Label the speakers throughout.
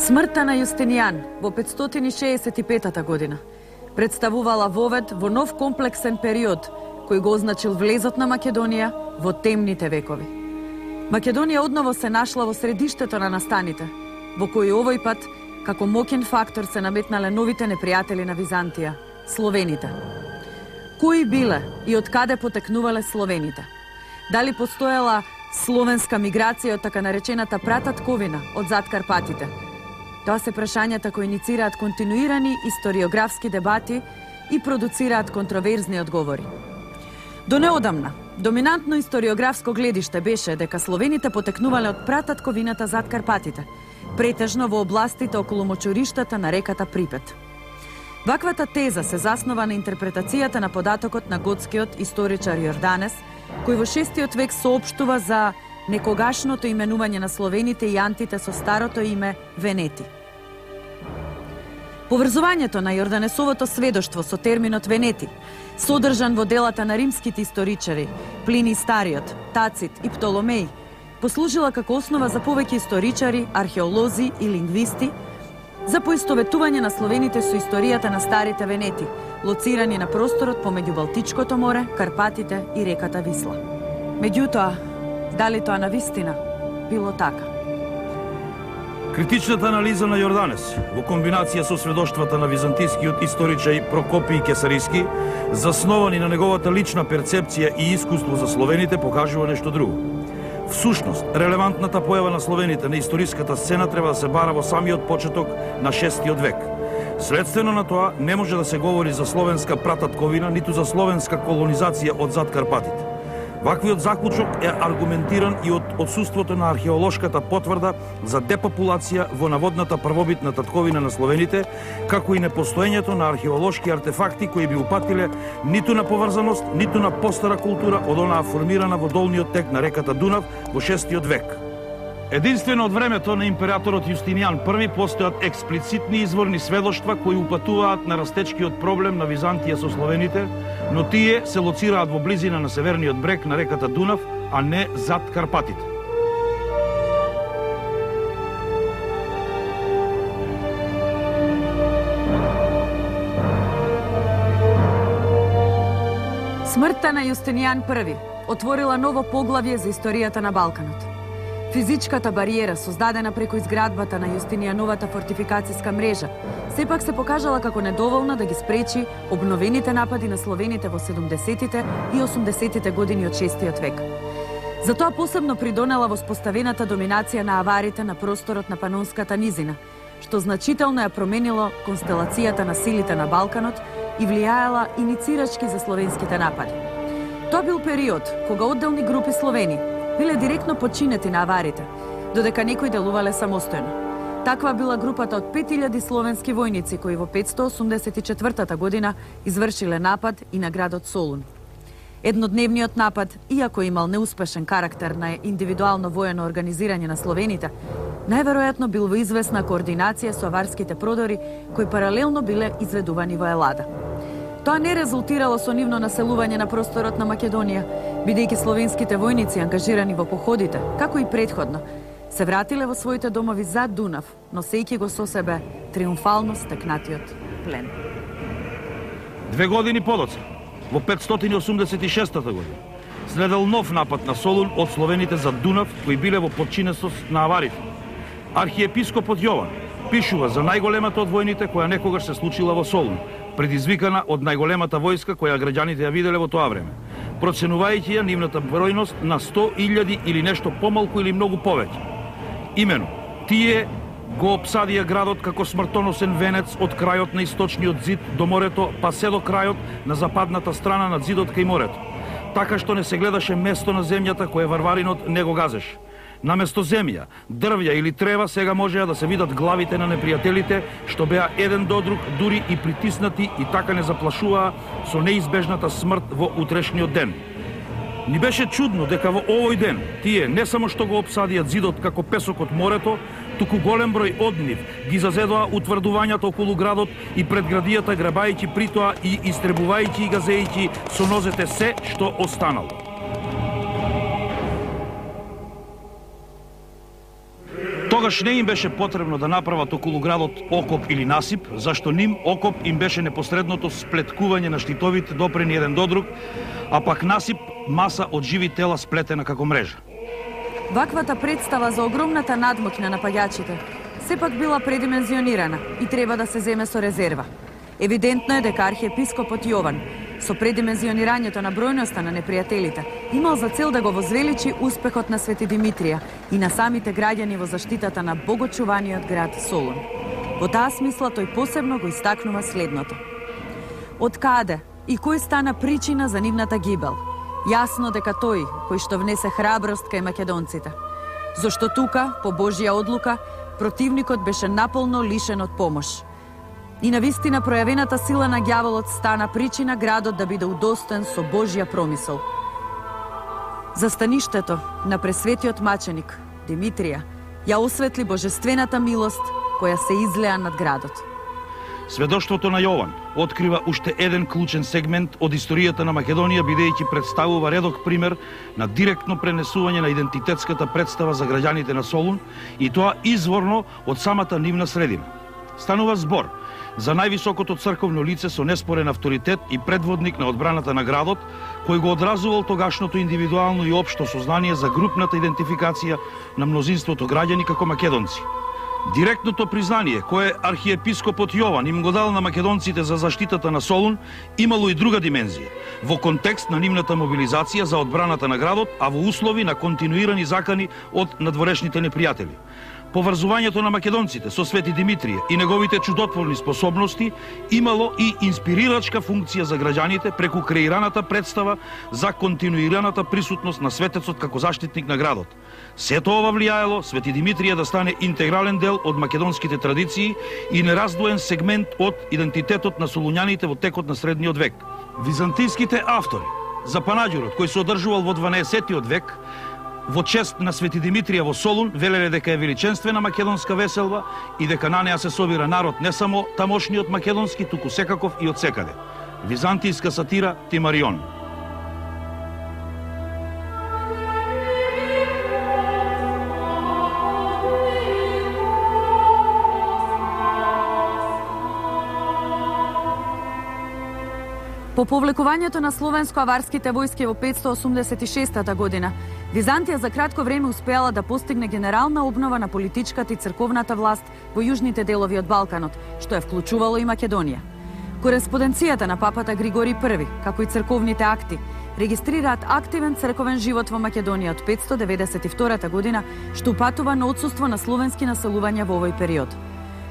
Speaker 1: Смртта на Јустинијан во 565 година представувала вовед во нов комплексен период кој го означил влезот на Македонија во темните векови. Македонија одново се нашла во средиштето на настаните, во кој овој пат како моќен фактор се наметнале новите непријатели на Византија – словените. Кои биле и од каде потекнувале словените? Дали постоела словенска миграција од така наречената прататковина од зад Карпатите? Тоа се прашањата кои иницираат континуирани историографски дебати и продуцираат контроверзни одговори. До неодамна, доминантно историографско гледиште беше дека словените потекнувале од прататковината зад Карпатите, претежно во областите околу мочуриштата на реката Припет. Ваквата теза се заснова на интерпретацијата на податокот на готскиот историчар Јорданес, кој во 6 век соопштува за некогашното именување на словените и антите со старото име Венети. Поврзувањето на Јорданесовото сведоштво со терминот Венети, содржан во делата на римските историчари Плини Стариот, Тацит и Птоломеј, послужила како основа за повеќе историчари, археолози и лингвисти за поистоветување на словените со историјата на старите Венети, лоцирани на просторот помеѓу Балтичкото море, Карпатите и реката Висла. Меѓутоа, дали тоа навистина било така?
Speaker 2: Критичната анализа на Јорданес, во комбинација со сведоштвата на византискиот историчај Прокопиј Кесариски, засновани на неговата лична перцепција и искуство за словените, покажува нешто друго. Всушност, релевантната појава на словените на историската сцена треба да се бара во самиот почеток на 6 век. Следствено на тоа, не може да се говори за словенска прататковина, ниту за словенска колонизација од зад Карпатите. Ваквиот заклучок е аргументиран и од отсуството на археолошката потврда за депопулација во наводната првобитна татковина на словените, како и непостоењето на археолошки артефакти кои би упатиле ниту на поврзаност, ниту на постара култура од онаа формирана во долниот тек на реката Дунав во 6 век. Единствено од времето на императорот Јустинијан I постојат експлицитни изворни сведоштва кои упатуваат на растечкиот проблем на Византија со словените, но тие се лоцираат во близина на северниот брег на реката Дунав, а не зад Карпатите.
Speaker 1: Смртта на Јустинијан I отворила ново поглавје за историјата на Балканот. Физичката бариера, создадена преку изградбата на Јустинијановата фортификацијска мрежа, сепак се покажала како недоволна да ги спречи обновените напади на словените во 70-тите и 80-тите години од 6 век. Затоа посебно придонела воспоставената доминација на аварите на просторот на Панонската низина, што значително ја променило констелацијата на силите на Балканот и влијаела иницирачки за словенските напади. Тоа бил период кога одделни групи словени биле директно подчинети на аварите, додека некои делувале самостојно. Таква била групата од 5000 словенски војници кои во 584 година извршиле напад и на градот Солун. Еднодневниот напад, иако имал неуспешен карактер на индивидуално воено организирање на словените, најверојатно бил во известна координација со аварските продори кои паралелно биле изведувани во Елада. Тоа не резултирало со нивно населување на просторот на Македонија, бидејќи словенските војници ангажирани во походите, како и претходно, се вратиле во своите домови зад Дунав, носејќи го со себе триумфално стекнатиот плен.
Speaker 2: 2 години подоцна, во 586 година, следел нов напад на Солун од словените зад Дунав, кои биле во подчиненост на аварите. Архиепископот Јован пишува за најголемата од војните која некогаш се случила во Солун, предизвикана од најголемата војска која граѓаните ја виделе во тоа време, проценувајќи ја нивната бројност на 100.000 или нешто помалку или многу повеќе. Имено, тие го опсадија градот како смртоносен венец од крајот на источниот зид до морето, па се до крајот на западната страна на зидот кај морето, така што не се гледаше место на земјата кое варваринот не го газеше. Наместо земја, дрвја или трева сега можеа да се видат главите на непријателите, што беа еден до друг, дури и притиснати и така не заплашуваа со неизбежната смрт во утрешниот ден. Ни беше чудно дека во овој ден тие не само што го опсадија зидот како песок од морето, туку голем број од нив ги зазедоа утврдувањата околу градот и пред градијата, грабајќи притоа и истребувајќи и газејќи со нозете се што останало. Тогаш не им беше потребно да направат околу градот окоп или насип, зашто ним окоп им беше непосредното сплеткување на штитовите допрени еден до друг, а пак насип маса од живи тела сплетена како мрежа.
Speaker 1: Ваквата представа за огромната надмоќ на напаѓачите сепак била предимензионирана и треба да се земе со резерва. Евидентно е дека архиепископот Јован, со предимензионирањето на бројноста на непријателите, имал за цел да го возвеличи успехот на Свети Димитрија и на самите граѓани во заштитата на богочуваниот град Солун. Во таа смисла тој посебно го истакнува следното. Од каде и кој стана причина за нивната гибел? Јасно дека тој, кој што внесе храброст кај македонците. Зошто тука, по Божја одлука, противникот беше наполно лишен од помош. И навистина пројавената сила на ѓаволот стана причина градот да биде удостоен со Божја промисол. За стаништето на пресветиот маченик, Димитрија, ја осветли божествената милост која се излеа над градот.
Speaker 2: Сведоштвото на Јован открива уште еден клучен сегмент од историјата на Македонија, бидејќи представува редок пример на директно пренесување на идентитетската представа за граѓаните на Солун, и тоа изворно од самата нивна средина. Станува збор за највисокото црковно лице со неспорен авторитет и предводник на одбраната на градот, кој го одразувал тогашното индивидуално и општо сознание за групната идентификација на мнозинството граѓани како македонци. Директното признание кое архиепископот Јован им го дал на македонците за заштитата на Солун имало и друга димензија, во контекст на нивната мобилизација за одбраната на градот, а во услови на континуирани закани од надворешните непријатели. Поврзувањето на македонците со Свети Димитрија и неговите чудотворни способности имало и инспирирачка функција за граѓаните преку креираната представа за континуираната присутност на светецот како заштитник на градот. Сето ова влијаело Свети Димитрија да стане интегрален дел од македонските традиции и нераздвоен сегмент од идентитетот на солуњаните во текот на средниот век. Византиските автори за панаѓурот кој се одржувал во 12-тиот век во чест на Свети Димитрија во Солун велеле дека е величенствена македонска веселба и дека на неа се собира народ не само тамошниот македонски, туку секаков и од секаде. Византијска сатира Тимарион.
Speaker 1: По повлекувањето на словенско-аварските војски во 586 година, Византија за кратко време успеала да постигне генерална обнова на политичката и црковната власт во јужните делови од Балканот, што е вклучувало и Македонија. Кореспонденцијата на папата Григорий I, како и црковните акти, регистрираат активен црковен живот во Македонија од 592 година, што упатува на отсуство на словенски населувања во овој период.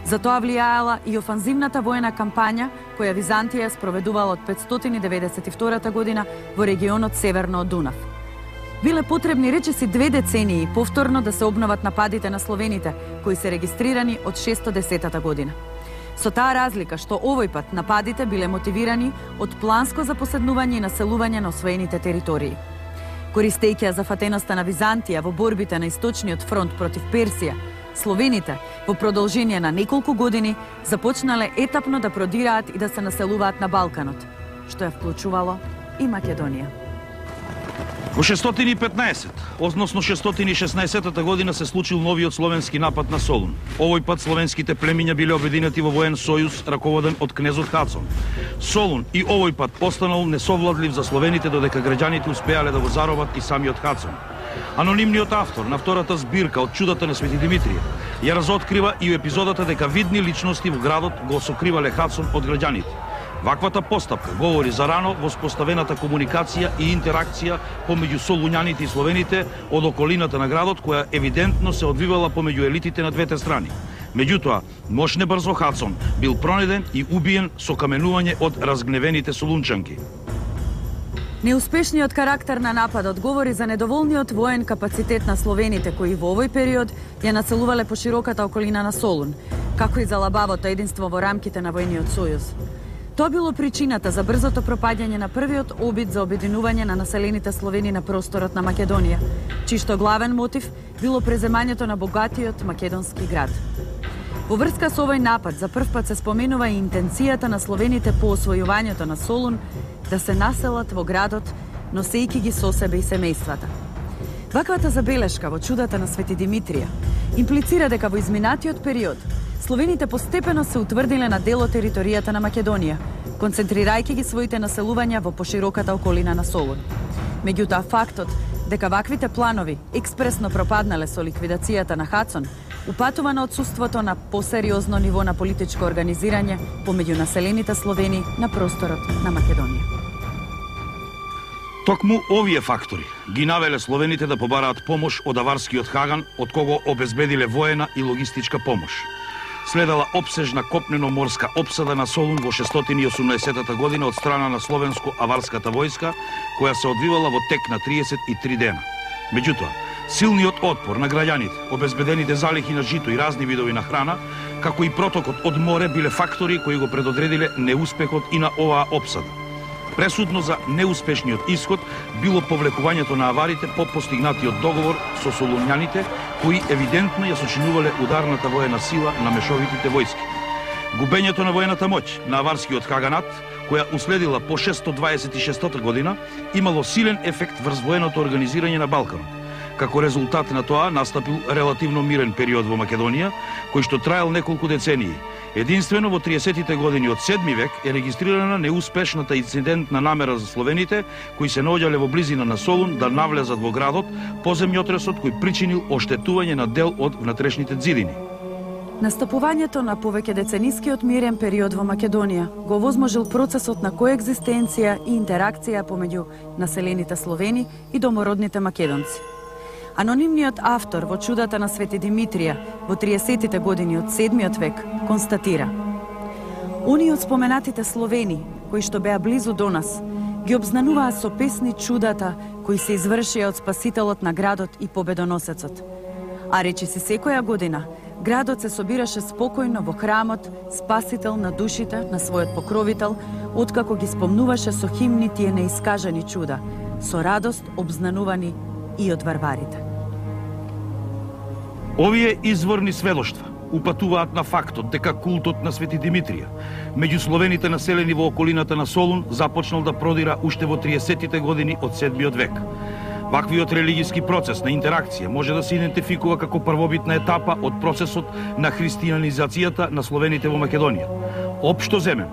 Speaker 1: За тоа влијаела и офанзивната воена кампања која Византија спроведувала од 592 година во регионот северно од Дунав. Биле потребни речиси 2 децении повторно да се обноват нападите на словените, кои се регистрирани од 610 година. Со таа разлика што овој пат нападите биле мотивирани од планско запоседнување и населување на освоените територии. Користејќи ја зафатеноста на Византија во борбите на источниот фронт против Персија, словените во продолжение на неколку години започнале етапно да продираат и да се населуваат на Балканот, што ја вклучувало и Македонија.
Speaker 2: Во 615, односно 616 година се случил новиот словенски напад на Солун. Овој пат словенските племиња биле обединети во воен сојуз раководен од кнезот Хацон. Солун и овој пат постанал несовладлив за словените додека граѓаните успеале да го заробат и самиот Хацон. Анонимниот автор на втората збирка од чудата на Свети Димитрија ја разоткрива и епизодата дека видни личности во градот го сокривале Хацон од граѓаните. Ваквата постапка говори за рано воспоставената комуникација и интеракција помеѓу солуњаните и словените од околината на градот, која евидентно се одвивала помеѓу елитите на двете страни. Меѓутоа, мошне брзо Хацон бил пронеден и убиен со каменување од разгневените солунчанки.
Speaker 1: Неуспешниот карактер на нападот говори за недоволниот воен капацитет на словените кои во овој период ја населувале по широката околина на Солун, како и за лабавото единство во рамките на војниот сојуз. Тоа било причината за брзото пропаѓање на првиот обид за обединување на населените словени на просторот на Македонија, чишто главен мотив било преземањето на богатиот македонски град. Во врска со овој напад за прв пат се споменува и интенцијата на словените по освојувањето на Солун да се населат во градот, носејќи ги со себе и семејствата. Ваквата забелешка во чудата на Свети Димитрија имплицира дека во изминатиот период словените постепено се утврдиле на дел од територијата на Македонија, концентрирајќи ги своите населувања во пошироката околина на Солун. Меѓутоа, фактот дека ваквите планови експресно пропаднале со ликвидацијата на Хацон, упатува на отсуството на посериозно ниво на политичко организирање помеѓу населените словени на просторот на Македонија.
Speaker 2: Токму овие фактори ги навеле словените да побараат помош од аварскиот Хаган, од кого обезбедиле воена и логистичка помош. Следала обсежна копнено-морска опсада на Солун во 680 година од страна на словенско-аварската војска, која се одвивала во тек на 33 дена. Меѓутоа, силниот отпор на граѓаните, обезбедените залихи на жито и разни видови на храна, како и протокот од море биле фактори кои го предодредиле неуспехот и на оваа опсада. Пресудно за неуспешниот исход било повлекувањето на аварите по постигнатиот договор со солунјаните, кои евидентно ја сочинувале ударната воена сила на мешовитите војски. Губењето на воената моќ на аварскиот Хаганат, која уследила по 626 година, имало силен ефект врз военото организирање на Балканот. Како резултат на тоа настапил релативно мирен период во Македонија, кој што траел неколку децении. Единствено во 30-тите години од 7 век е регистрирана неуспешната инцидентна намера за словените, кои се наоѓале во близина на Солун да навлезат во градот по земјотресот кој причинил оштетување на дел од внатрешните ѕидини.
Speaker 1: Настапувањето на повеќе деценискиот мирен период во Македонија го овозможил процесот на коегзистенција и интеракција помеѓу населените словени и домородните македонци. Анонимниот автор во чудата на Свети Димитрија во 30-тите години од 7 век констатира: оние од споменатите словени, кои што беа близу до нас, ги обзнануваа со песни чудата кои се извршија од спасителот на градот и победоносецот. А речиси секоја година, градот се собираше спокојно во храмот, спасител на душите на својот покровител, откако ги спомнуваше со химни тие неискажани чуда, со радост обзнанувани и од варварите.
Speaker 2: Овие изворни сведоштва упатуваат на фактот дека култот на Свети Димитрија меѓу словените населени во околината на Солун започнал да продира уште во 30-тите години од 7 век. Ваквиот религиски процес на интеракција може да се идентификува како првобитна етапа од процесот на христијанизацијата на словените во Македонија. Општо земено,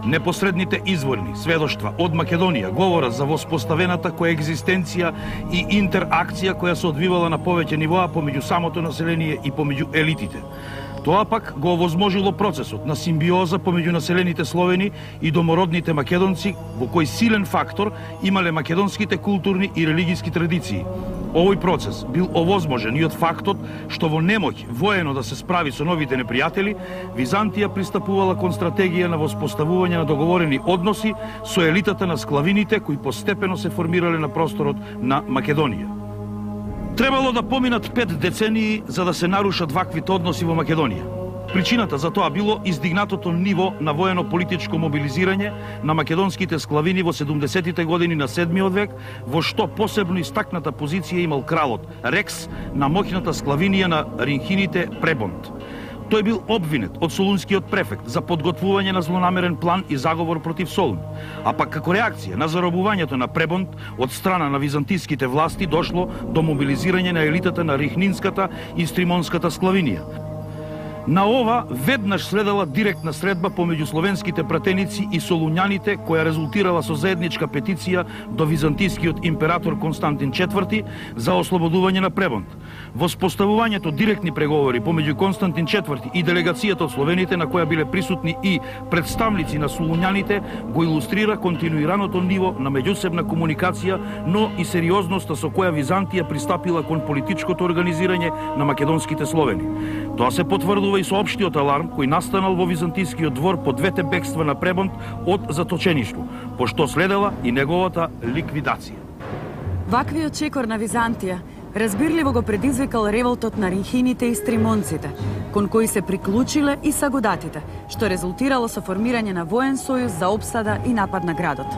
Speaker 2: непосредните изворни сведоштва од Македонија говорат за воспоставената коегзистенција и интеракција која се одвивала на повеќе нивоа помеѓу самото население и помеѓу елитите. Тоа пак го овозможило процесот на симбиоза помеѓу населените словени и домородните македонци, во кој силен фактор имале македонските културни и религиски традиции. Овој процес бил овозможен и од фактот што во немоќ воено да се справи со новите непријатели, Византија пристапувала кон стратегија на воспоставување на договорени односи со елитата на склавините кои постепено се формирале на просторот на Македонија. Требало да поминат 5 децении за да се нарушат ваквите односи во Македонија. Причината за тоа било издигнатото ниво на воено-политичко мобилизирање на македонските склавини во 70-тите години на 7 век, во што посебно истакната позиција имал кралот Рекс на моќната склавинија на ринхините Пребонд. Тој бил обвинет од солунскиот префект за подготвување на злонамерен план и заговор против Солун, а пак како реакција на заробувањето на Пребонд од страна на византиските власти дошло до мобилизирање на елитата на рихнинската и стримонската склавинија. На ова веднаш следела директна средба помеѓу словенските пратеници и солуњаните, која резултирала со заедничка петиција до византискиот император Константин IV за ослободување на Пребонт. Воспоставувањето директни преговори помеѓу Константин IV и делегацијата од словените, на која биле присутни и представници на солуњаните, го илустрира континуираното ниво на меѓусебна комуникација, но и сериозноста со која Византија пристапила кон политичкото организирање на македонските словени. Тоа се потврдува и со општиот аларм кој настанал во византискиот двор по двете бегства на Пребонт од заточеништво, пошто следела и неговата ликвидација.
Speaker 1: Ваквиот чекор на Византија разбирливо го предизвикал револтот на ринхините и стримонците, кон кои се приклучиле и сагудатите, што резултирало со формирање на воен сојуз за опсада и напад на градот.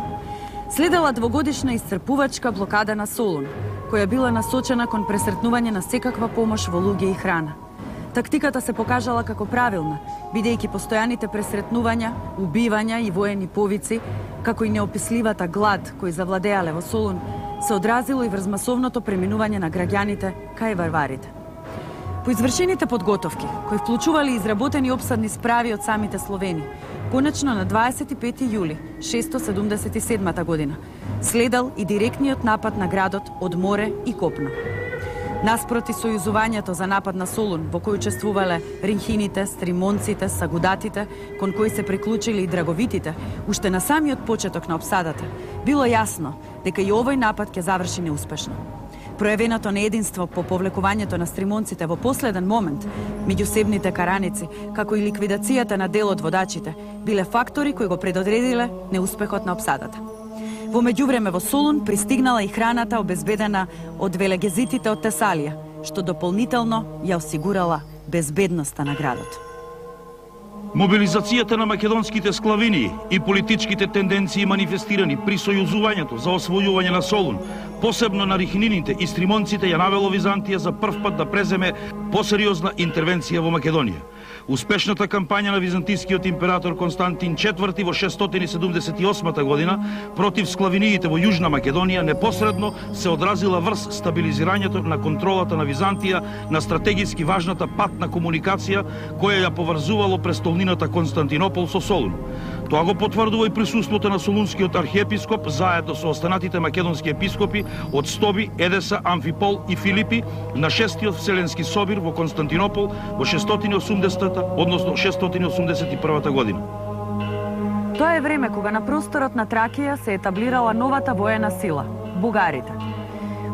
Speaker 1: Следела двогодишна исцрпувачка блокада на Солун, која била насочена кон пресретнување на секаква помош во луѓе и храна. Тактиката се покажала како правилна, бидејќи постојаните пресретнувања, убивања и воени повици, како и неописливата глад кој завладеале во Солун, се одразило и врз масовното преминување на граѓаните кај варварите. По извршените подготовки, кои вклучували изработени опсадни справи од самите словени, конечно на 25 јули 677 година следел и директниот напад на градот од море и копно. Наспроти сојузувањето за напад на Солун, во кој учествувале ринхините, стримонците, сагудатите, кон кои се приклучили и драговитите, уште на самиот почеток на опсадата, било јасно дека и овој напад ќе заврши неуспешно. Пројавеното неединство по повлекувањето на стримонците во последен момент, меѓусебните караници, како и ликвидацијата на дел од водачите, биле фактори кои го предодредиле неуспехот на опсадата. Во меѓувреме во Солун пристигнала и храната обезбедена од велегезитите од Тесалија, што дополнително ја осигурала безбедноста на градот.
Speaker 2: Мобилизацијата на македонските склавини и политичките тенденции манифестирани при сојузувањето за освојување на Солун, посебно на ринхините и стримонците, ја навело Византија за прв пат да преземе посериозна интервенција во Македонија. Успешната кампања на византискиот император Константин IV во 678 година против склавиниите во Јужна Македонија непосредно се одразила врз стабилизирањето на контролата на Византија на стратегиски важната патна комуникација која ја поврзувало престолнината Константинопол со Солун. Тоа го потврдува и присуството на солунскиот архиепископ заедно со останатите македонски епископи од Стоби, Едеса, Амфипол и Филипи на 6-тиот Вселенски собир во Константинопол во 680-та, односно 681 година.
Speaker 1: Тоа е време кога на просторот на Тракија се етаблирала новата воена сила – бугарите.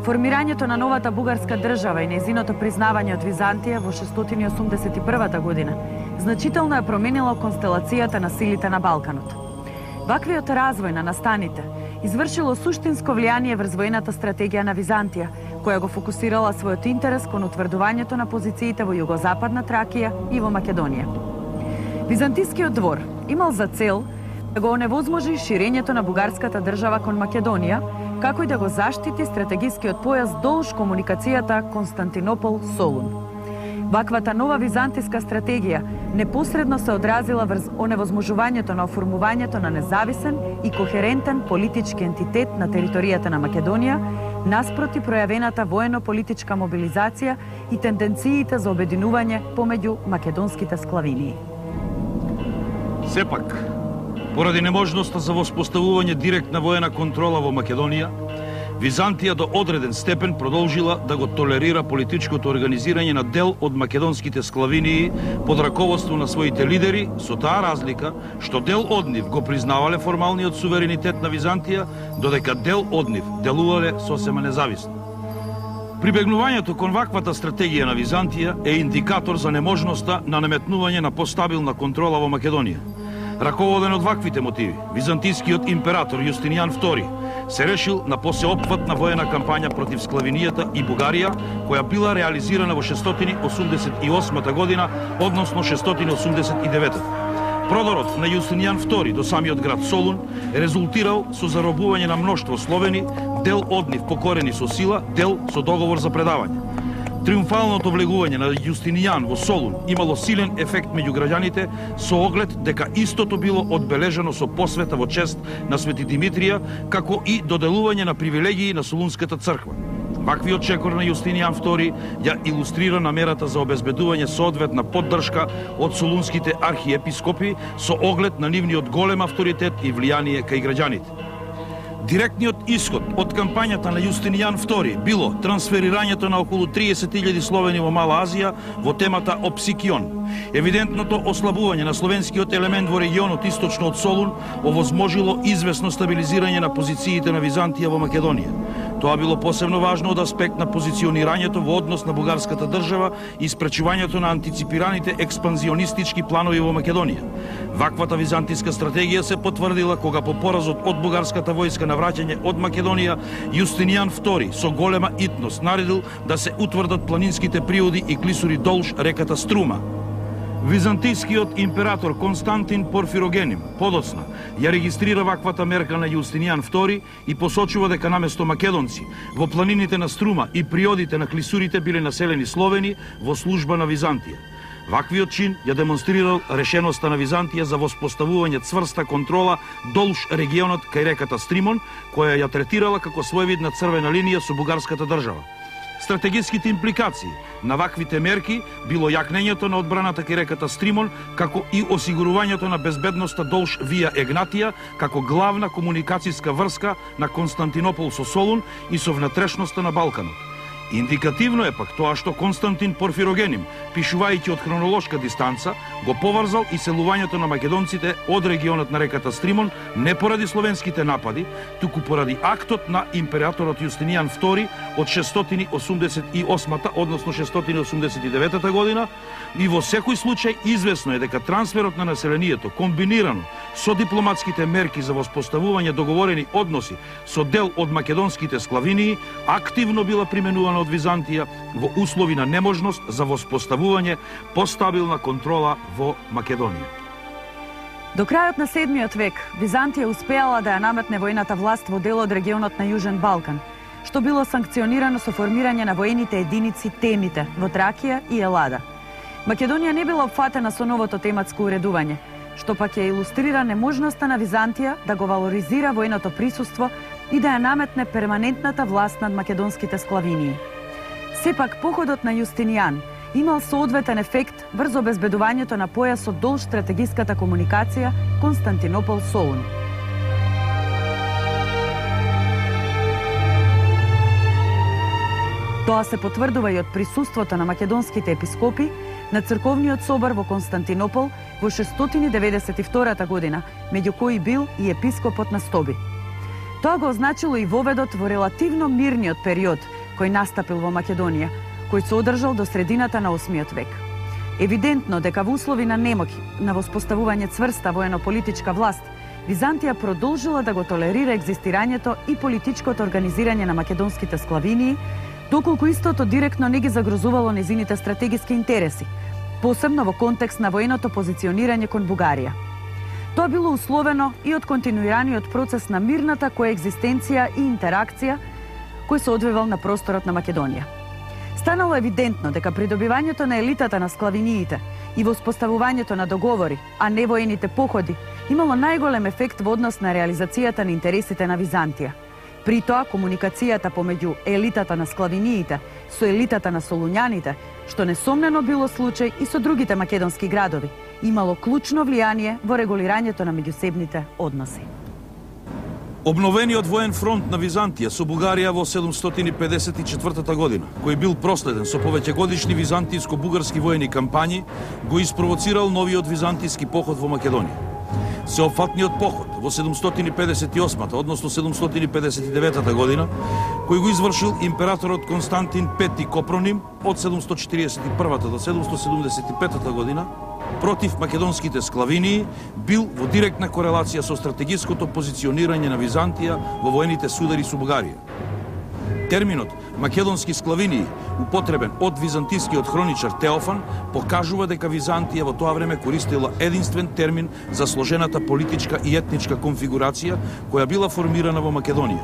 Speaker 1: Формирањето на новата бугарска држава и нејзиното признавање од Византија во 681 година значително е променило констелацијата на силите на Балканот. Ваквиот развој на настаните извршило суштинско влијание врз воената стратегија на Византија, која го фокусирала својот интерес кон утврдувањето на позициите во југозападна Тракија и во Македонија. Византискиот двор имал за цел да го оневозможи ширењето на бугарската држава кон Македонија, како и да го заштити стратегискиот појас долж комуникацијата Константинопол-Солун. Ваквата нова византиска стратегија непосредно се одразила врз оневозможувањето на оформувањето на независен и кохерентен политички ентитет на територијата на Македонија, наспроти пројавената воено-политичка мобилизација и тенденциите за обединување помеѓу македонските склавинии.
Speaker 2: Сепак, поради неможноста за воспоставување директна воена контрола во Македонија, Византија до одреден степен продолжила да го толерира политичкото организирање на дел од македонските склавинии под раководство на своите лидери, со таа разлика што дел од нив го признавале формалниот суверенитет на Византија, додека дел од нив делувале сосема независно. Прибегнувањето кон ваквата стратегија на Византија е индикатор за неможноста на наметнување на постабилна контрола во Македонија. Раководен од ваквите мотиви, византискиот император Јустинијан II се решил на посеопфатна воена кампања против склавинијата и Бугарија, која била реализирана во 688 година, односно 689. Продорот на Јустинијан II до самиот град Солун резултирал со заробување на мноштво словени, дел од нив покорени со сила, дел со договор за предавање. Триумфалното влегување на Јустинијан во Солун имало силен ефект меѓу граѓаните со оглед дека истото било одбележано со посвета во чест на Свети Димитрија, како и доделување на привилегии на Солунската црква. Ваквиот чекор на Јустинијан II ја илустрира намерата за обезбедување соодветна поддршка од солунските архиепископи со оглед на нивниот голем авторитет и влијание кај граѓаните. Директниот исход од кампањата на Јустинијан II било трансферирањето на околу 30.000 словени во Мала Азија во темата Опсикион. Евидентното ослабување на словенскиот елемент во регионот источно од Солун овозможило известно стабилизирање на позициите на Византија во Македонија. Тоа било посебно важно од аспект на позиционирањето во однос на бугарската држава и спречувањето на антиципираните експанзионистички планови во Македонија. Ваквата византиска стратегија се потврдила кога по поразот од бугарската војска на враќање од Македонија, Јустинијан II со голема итност наредил да се утврдат планинските приуди и клисури долж реката Струма. Византискиот император Константин Порфирогеним подоцна ја регистрира ваквата мерка на Јустинијан II и посочува дека наместо македонци во планините на Струма и приодите на клисурите биле населени словени во служба на Византија. Ваквиот чин ја демонстрирал решеноста на Византија за воспоставување цврста контрола долж регионот кај реката Стримон, која ја третирала како своевидна црвена линија со бугарската држава. Стратегиските импликации на ваквите мерки било јакнењето на одбраната кај реката Стримон, како и осигурувањето на безбедноста долж Вија Егнатија, како главна комуникацијска врска на Константинопол со Солун и со внатрешноста на Балканот. Индикативно е пак тоа што Константин Порфирогеним, пишувајќи од хронолошка дистанца, го поврзал иселувањето на македонците од регионот на реката Стримон не поради словенските напади, туку поради актот на императорот Јустинијан II од 688, односно 689 година, и во секој случај известно е дека трансферот на населението комбинирано со дипломатските мерки за воспоставување договорени односи со дел од македонските склавинии активно била применувана од Византија во услови на неможност за воспоставување постабилна контрола во Македонија.
Speaker 1: До крајот на 7 век Византија успеала да ја наметне војната власт во дел од регионот на Јужен Балкан, што било санкционирано со формирање на воените единици Темите во Тракија и Елада. Македонија не била опфатена со новото тематско уредување, што пак ја илустрира неможноста на Византија да го валоризира војното присуство и да ја наметне перманентната власт над македонските склавинии. Сепак, походот на Јустинијан имал соодветен ефект врз обезбедувањето на појасот долж стратегиската комуникација Константинопол-Солун. Тоа се потврдува и од присуството на македонските епископи на црковниот собор во Константинопол во 692 година, меѓу кои бил и епископот на Стоби. Тоа го означило и воведот во релативно мирниот период кој настапил во Македонија, кој се одржал до средината на 8 век. Евидентно дека во услови на немоќ на воспоставување цврста воено-политичка власт, Византија продолжила да го толерира екзистирањето и политичкото организирање на македонските склавинии, доколку истото директно не ги загрозувало незините стратегиски интереси, посебно во контекст на военото позиционирање кон Бугарија. Тоа било условено и од континуираниот процес на мирната коегзистенција и интеракција кој се одвивал на просторот на Македонија. Станало евидентно дека придобивањето на елитата на склавиниите и воспоставувањето на договори, а не воените походи, имало најголем ефект во однос на реализацијата на интересите на Византија. При тоа, комуникацијата помеѓу елитата на склавиниите со елитата на солуњаните, што несомнено било случај и со другите македонски градови, имало клучно влијание во регулирањето на меѓусебните односи.
Speaker 2: Обновениот воен фронт на Византија со Бугарија во 754 година, кој бил проследен со повеќегодишни византиско-бугарски воени кампањи, го испровоцирал новиот византиски поход во Македонија. Сеопфатниот поход во 758, односно 759 година, кој го извршил императорот Константин Пети Копроним од 741 до 775 година, против македонските склавинии, бил во директна корелација со стратегиското позиционирање на Византија во воените судари со Бугарија. Терминот македонски склавинии, употребен од византискиот хроничар Теофан, покажува дека Византија во тоа време користила единствен термин за сложената политичка и етничка конфигурација која била формирана во Македонија.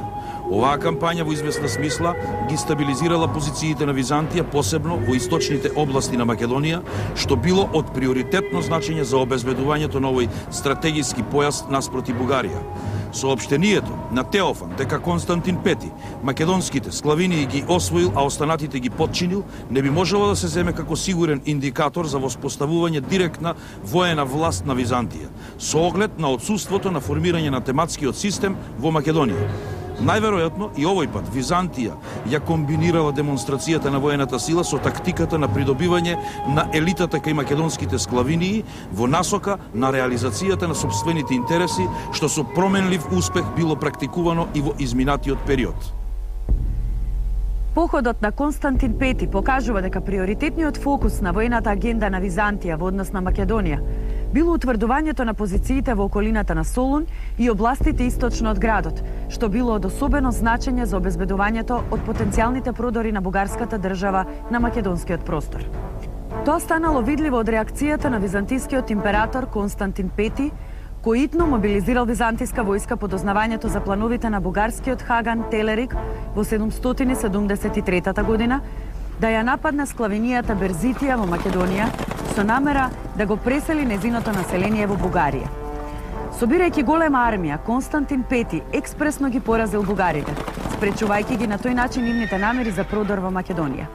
Speaker 2: Оваа кампања во известна смисла ги стабилизирала позициите на Византија, посебно во источните области на Македонија, што било од приоритетно значење за обезбедувањето на овој стратегиски појас наспроти Бугарија. Соопштението на Теофан дека Константин Пети македонските склавинии ги освоил, а останатите ги потчинил, не би можело да се земе како сигурен индикатор за воспоставување директна воена власт на Византија, со оглед на отсуството на формирање на тематскиот систем во Македонија. Најверојатно и овој пат Византија ја комбинирала демонстрацијата на воената сила со тактиката на придобивање на елитата кај македонските склавинии во насока на реализацијата на сопствените интереси, што со променлив успех било практикувано и во изминатиот период.
Speaker 1: Походот на Константин Пети покажува дека приоритетниот фокус на воената агенда на Византија во однос на Македонија било утврдувањето на позициите во околината на Солун и областите источно од градот, што било од особено значење за обезбедувањето од потенцијалните продори на бугарската држава на македонскиот простор. Тоа станало видливо од реакцијата на византискиот император Константин Пети, кој итно мобилизирал византиска војска по дознавањето за плановите на бугарскиот хаган Телерик во 773 година да ја нападне склавинијата Берзитија во Македонија со намера да го пресели незиното население во Бугарија. Собирајќи голема армија, Константин Пети експресно ги поразил бугарите, спречувајќи ги на тој начин нивните намери за продор во Македонија.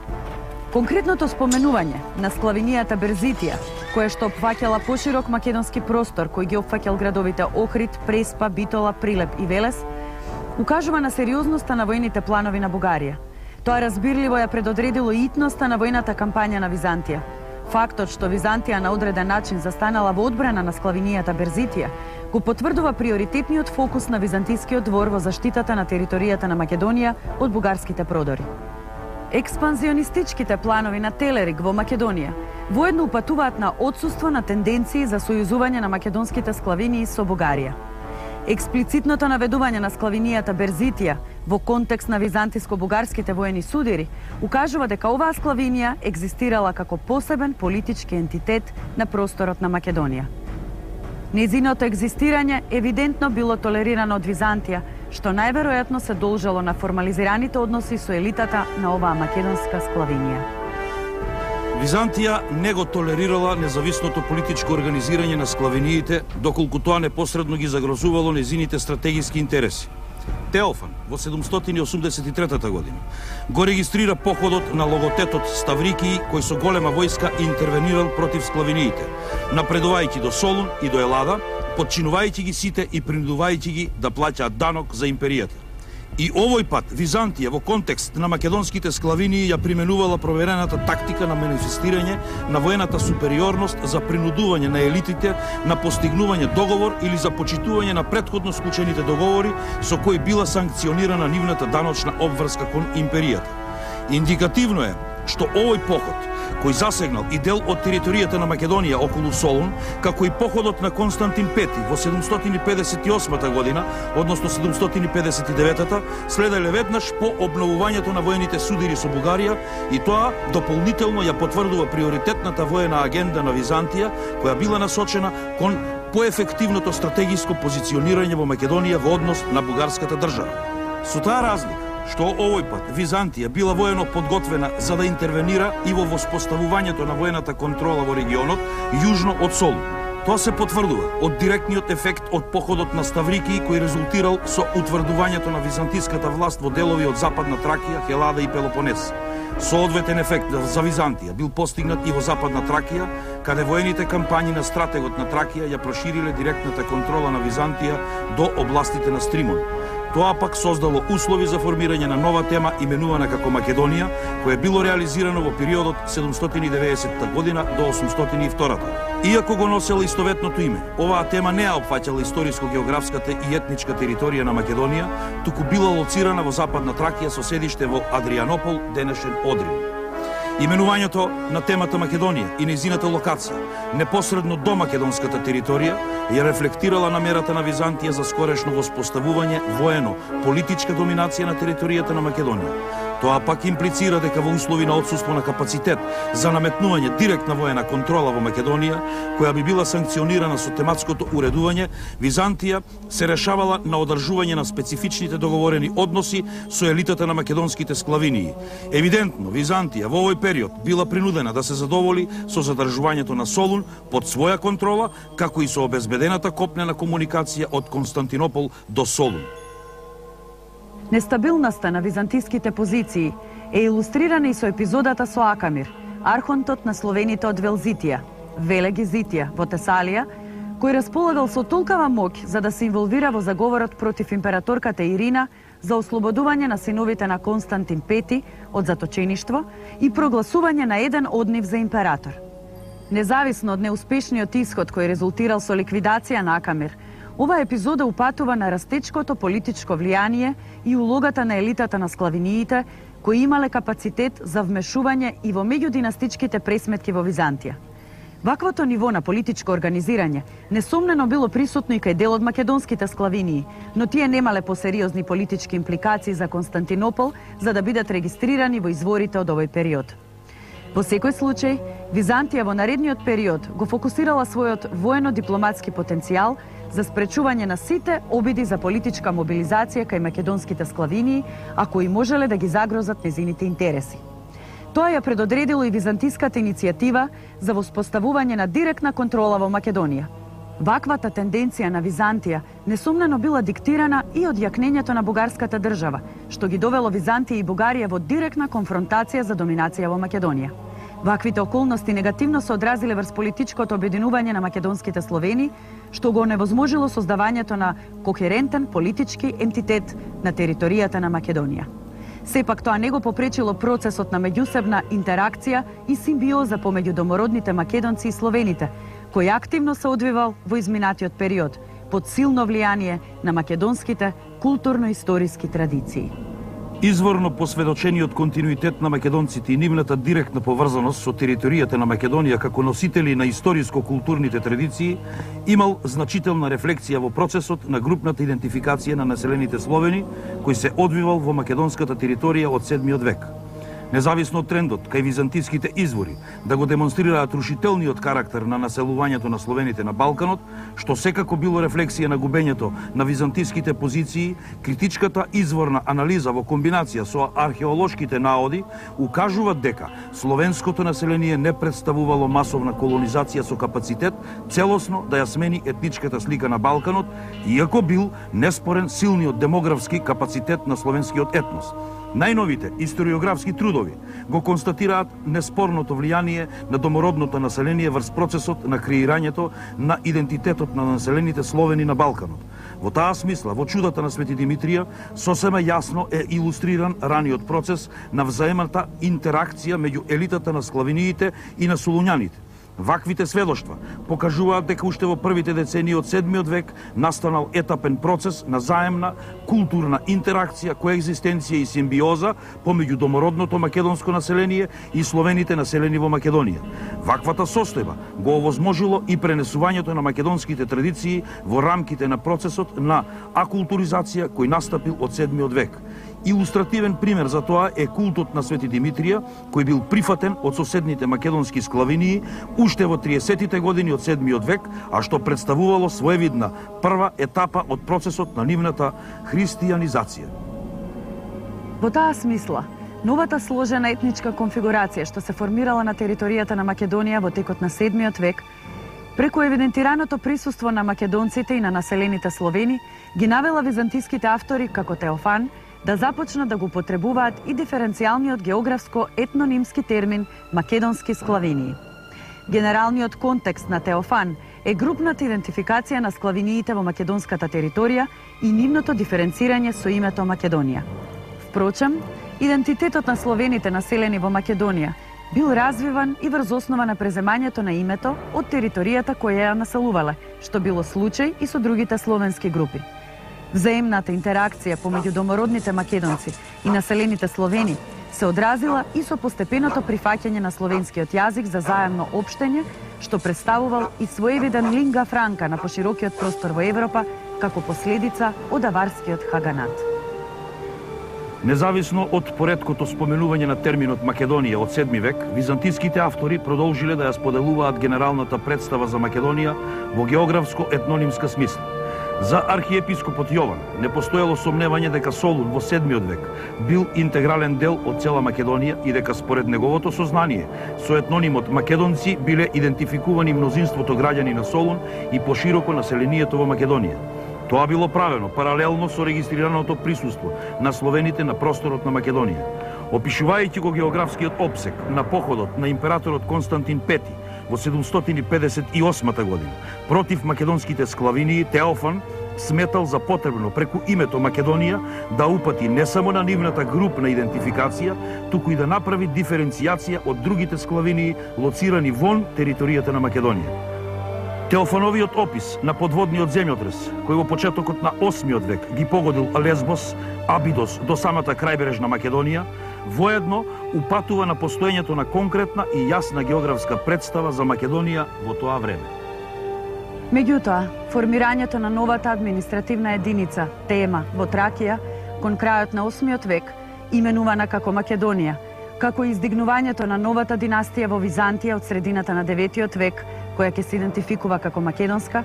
Speaker 1: Конкретното споменување на склавинијата Берзитија, која што опфаќала поширок македонски простор кој ги опфаќал градовите Охрид, Преспа, Битола, Прилеп и Велес, укажува на сериозноста на војните планови на Бугарија. Тоа разбирливо ја предодредило итноста на војната кампања на Византија. Фактот што Византија на одреден начин застанала во одбрана на склавинијата Берзитија го потврдува приоритетниот фокус на византискиот двор во заштитата на територијата на Македонија од бугарските продори. Експанзионистичките планови на Телерик во Македонија воедно упатуваат на отсуство на тенденции за сојузување на македонските склавинии со Бугарија. Експлицитното наведување на склавинијата Берзитија во контекст на византиско-бугарските воени судири укажува дека оваа склавинија екзистирала како посебен политички ентитет на просторот на Македонија. Незиното екзистирање евидентно било толерирано од Византија, што најверојатно се должело на формализираните односи со елитата на оваа македонска склавинија.
Speaker 2: Византија не го толерирала независното политичко организирање на склавиниите, доколку тоа непосредно ги загрозувало незините стратегиски интереси. Теофан во 783 година го регистрира походот на логотетот Ставрикии, кој со голема војска интервенирал против склавиниите, напредувајќи до Солун и до Елада, подчинувајќи ги сите и принудувајќи ги да плаќаат данок за империјата. И овој пат Византија во контекст на македонските склавинии ја применувала проверената тактика на манифестирање на воената супериорност за принудување на елитите на постигнување договор или за почитување на претходно склучените договори со кои била санкционирана нивната даночна обврска кон империјата. Индикативно е што овој поход, кој засегнал и дел од територијата на Македонија околу Солун, како и походот на Константин Пети во 758 година, односно 759, следеле веднаш по обновувањето на воените судири со Бугарија и тоа дополнително ја потврдува приоритетната воена агенда на Византија, која била насочена кон поефективното стратегиско позиционирање во Македонија во однос на бугарската држава. Со таа разлика што овој пат Византија била воено подготвена за да интервенира и во воспоставувањето на воената контрола во регионот јужно од Солун. Тоа се потврдува од директниот ефект од походот на Ставрикии, кој резултирал со утврдувањето на византиската власт во делови од Западна Тракија, Хелада и Пелопонес. Соодветен ефект за Византија бил постигнат и во Западна Тракија, каде воените кампањи на стратегот на Тракија ја прошириле директната контрола на Византија до областите на Стримон. Тоа пак создало услови за формирање на нова тема именувана како Македонија, која било реализирано во периодот 790 година до 802. Иако го носела истоветното име, оваа тема не ја опфаќала историско-географската и етничка територија на Македонија, туку била лоцирана во Западна Тракија со седиште во Адрианопол, денешен Одрин. Именувањето на темата Македонија и нејзината локација, непосредно до македонската територија, ја рефлектирала намерата на Византија за скорешно воспоставување воено, политичка доминација на територијата на Македонија. Тоа пак имплицира дека во услови на отсуство на капацитет за наметнување директна воена контрола во Македонија, која би била санкционирана со тематското уредување, Византија се решавала на одржување на специфичните договорени односи со елитата на македонските склавинии. Евидентно, Византија во овој период била принудена да се задоволи со задржувањето на Солун под своја контрола, како и со обезбедената копнена комуникација од Константинопол до Солун.
Speaker 1: Нестабилноста на византиските позиции е илустрирана и со епизодата со Акамир, архонтот на словените од Велзитија, Велеги Зитија во Тесалија, кој располагал со толкава моќ за да се инволвира во заговорот против императорката Ирина за ослободување на синовите на Константин V од заточеништво и прогласување на еден од нив за император. Независно од неуспешниот исход кој резултирал со ликвидација на Акамир, ова епизода упатува на растечкото политичко влијание и улогата на елитата на склавиниите, кои имале капацитет за вмешување и во меѓудинастичките пресметки во Византија. Ваквото ниво на политичко организирање несомнено било присутно и кај дел од македонските склавинии, но тие немале посериозни политички импликации за Константинопол за да бидат регистрирани во изворите од овој период. Во секој случај, Византија во наредниот период го фокусирала својот воено-дипломатски потенцијал за спречување на сите обиди за политичка мобилизација кај македонските склавинии, а кои можеле да ги загрозат незините интереси. Тоа ја предодредило и византиската иницијатива за воспоставување на директна контрола во Македонија. Ваквата тенденција на Византија несомнено била диктирана и од јакнењето на бугарската држава, што ги довело Византија и Бугарија во директна конфронтација за доминација во Македонија. Ваквите околности негативно се одразиле врз политичкото обединување на македонските словени, што го невозможило создавањето на кохерентен политички ентитет на територијата на Македонија. Сепак тоа не го попречило процесот на меѓусебна интеракција и симбиоза помеѓу домородните македонци и словените, кој активно се одвивал во изминатиот период, под силно влијание на македонските културно-историски традиции.
Speaker 2: Изворно посведочениот континуитет на македонците и нивната директна поврзаност со територијата на Македонија како носители на историско-културните традиции имал значителна рефлексија во процесот на групната идентификација на населените словени кој се одвивал во македонската територија од 7 век. Независно од трендот кај византиските извори да го демонстрираат рушителниот карактер на населувањето на словените на Балканот, што секако било рефлексија на губењето на византиските позиции, критичката изворна анализа во комбинација со археолошките наоди укажуваат дека словенското население не представувало масовна колонизација со капацитет целосно да ја смени етничката слика на Балканот, иако бил неспорен силниот демографски капацитет на словенскиот етнос. Најновите историографски трудови го констатираат неспорното влијание на домородното население врз процесот на креирањето на идентитетот на населените словени на Балканот. Во таа смисла, во чудата на Свети Димитрија, сосема јасно е илустриран раниот процес на взаемната интеракција меѓу елитата на склавиниите и на солуњаните. Ваквите сведоштва покажуваат дека уште во првите децении од 7 век настанал етапен процес на заемна културна интеракција, коегзистенција и симбиоза помеѓу домородното македонско население и словените населени во Македонија. Ваквата состојба го овозможило и пренесувањето на македонските традиции во рамките на процесот на акултуризација кој настапил од 7 век. Илустративен пример за тоа е култот на Свети Димитрија, кој бил прифатен од соседните македонски склавинии уште во 30-тите години од 7 век, а што представувало своевидна прва етапа од процесот на нивната христијанизација.
Speaker 1: Во таа смисла, новата сложена етничка конфигурација што се формирала на територијата на Македонија во текот на 7 век, преку евидентираното присуство на македонците и на населените словени, ги навела византиските автори како Теофан да започнат да го потребуваат и диференцијалниот географско-етнонимски термин македонски склавинии. Генералниот контекст на Теофан е групната идентификација на склавиниите во македонската територија и нивното диференцирање со името Македонија. Впрочем, идентитетот на словените населени во Македонија бил развиван и врз основа на преземањето на името од територијата која ја населувале, што било случај и со другите словенски групи. Взаемната интеракција помеѓу домородните македонци и населените словени се одразила и со постепеното прифаќање на словенскиот јазик за заемно општење, што представувал и своевиден линга франка на поширокиот простор во Европа како последица од аварскиот хаганат.
Speaker 2: Независно од поредкото споменување на терминот Македонија од 7 век, византиските автори продолжиле да ја споделуваат генералната представа за Македонија во географско-етнонимска смисла. За архиепископот Јован не постоело сомневање дека Солун во 7 век бил интегрален дел од цела Македонија и дека според неговото сознание со етнонимот македонци биле идентификувани мнозинството граѓани на Солун и пошироко населението во Македонија. Тоа било правено паралелно со регистрираното присуство на словените на просторот на Македонија. Опишувајќи го географскиот опсек на походот на императорот Константин Пети во 758 година против македонските склавинии, Теофан сметал за потребно преку името Македонија да упати не само на нивната групна идентификација, туку и да направи диференцијација од другите склавинии лоцирани вон територијата на Македонија. Теофановиот опис на подводниот земјотрес, кој во почетокот на 8 век ги погодил Лесбос, Абидос до самата крајбрежна Македонија, воедно упатува на постоењето на конкретна и јасна географска представа за Македонија во тоа време.
Speaker 1: Меѓутоа, формирањето на новата административна единица, Тема, во Тракија, кон крајот на 8 век, именувана како Македонија, како и издигнувањето на новата династија во Византија од средината на 9 век, која ќе се идентификува како македонска,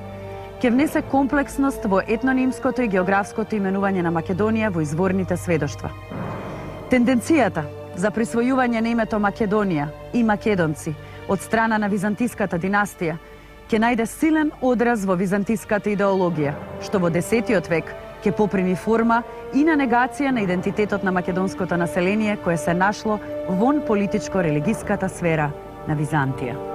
Speaker 1: ќе внесе комплексност во етнонимското и географското именување на Македонија во изворните сведоштва. Тенденцијата за присвојување на името Македонија и македонци од страна на византиската династија ќе најде силен одраз во византиската идеологија, што во 10 век ќе поприми форма и на негација на идентитетот на македонското население кое се нашло вон политичко-религиската сфера на Византија.